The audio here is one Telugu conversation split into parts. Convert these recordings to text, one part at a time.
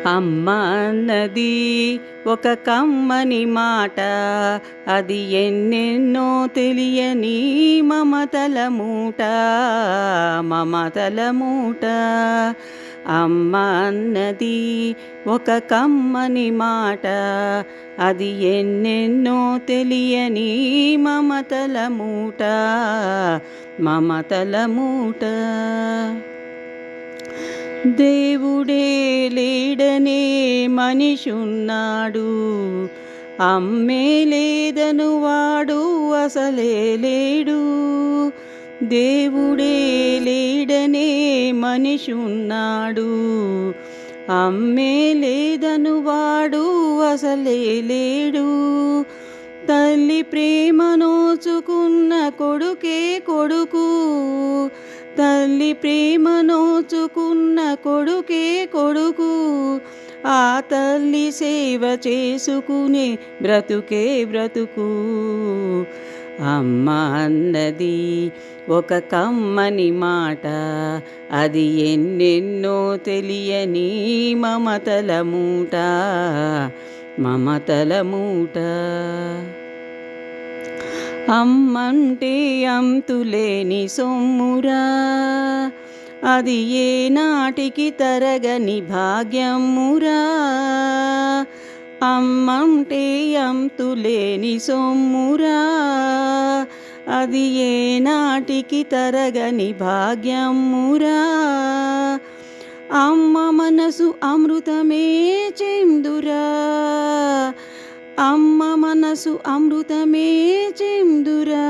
అమ్మ అన్నది ఒక కమ్మని మాట, అది ఎన్నెన్నో తెలియని మమతల మూట, మమతల మూట. అమ్మ అన్నది ఒక కమ్మని మాట, అది ఎన్నెన్నో తెలియని మమతల మూట, మమతల మూట. దేవుడే లేడనే మనిషున్నాడు, అమ్మే లేదను వాడు అసలే లేడు. దేవుడే లేడనే మనిషిన్నాడు, అమ్మే లేదను వాడు అసలే లేడు. తల్లి ప్రేమ నోచుకున్న కొడుకే కొడుకు, తల్లి ప్రేమ నోచుకున్న కొడుకే కొడుకు. ఆ తల్లి సేవ చేసుకునే బ్రతుకే బ్రతుకు. అమ్మ అన్నది ఒక కమ్మని మాట, అది ఎన్నెన్నో తెలియని మమతల మూట, మమతల మూట. అమ్మంటే అంతులేని సొమ్మురా, అది ఏ నాటికి తరగని భాగ్యమురా. అమ్మంటే అంతులేని సొమ్మురా, అది ఏ నాటికి తరగని భాగ్యమురా. అమ్మ మనసు అమృతమే చెందురా, అమ్మ మనసు అమృతమే చెందురా.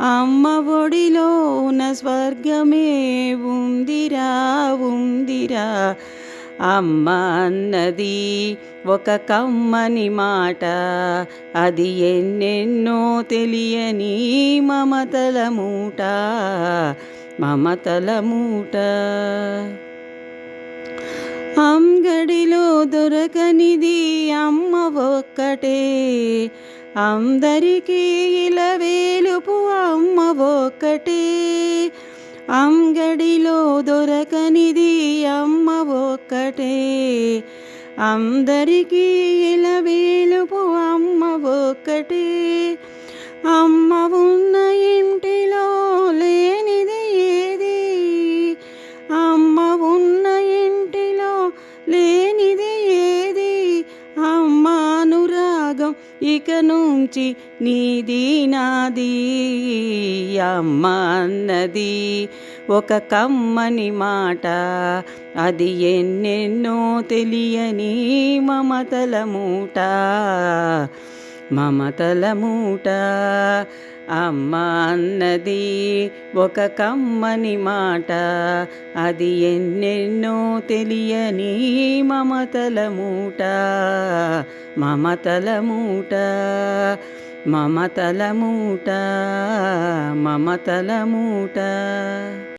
అమ్మ ఒడిలోన స్వర్గమే ఉందిరా, ఉందిరా. అమ్మ అన్నది ఒక కమ్మని మాట, అది ఎన్నెన్నో తెలియని మమతల మూట, మమతల మూట. అంగడిలో దొరకనిది అమ్మ ఒక్కటే, అందరికీ ఇలవేలుపు అమ్మ ఒక్కటే. అంగడిలో దొరకనిది అమ్మ ఒక్కటే, అందరికీ ఇలవేలుపు అమ్మ ఒక్కటే. అమ్మ ఉన్న ఇంటిలో లేనిది ఏది, అమ్మ ఉన్న ఇంటిలో లేనిది ఏది. అమ్మ అనురాగం ఇక నుంచి నీది నాది. అమ్మ అన్నది ఒక కమ్మని మాట, అది ఎన్నెన్నో తెలియని మమతల మూట, మమతల మూట. అమ్మ అన్నది ఒక కమ్మని మాట, అది ఎన్నెన్నో తెలియని మమతల మూట, మమతల మూట, మమతల మూట, మమతల మూట.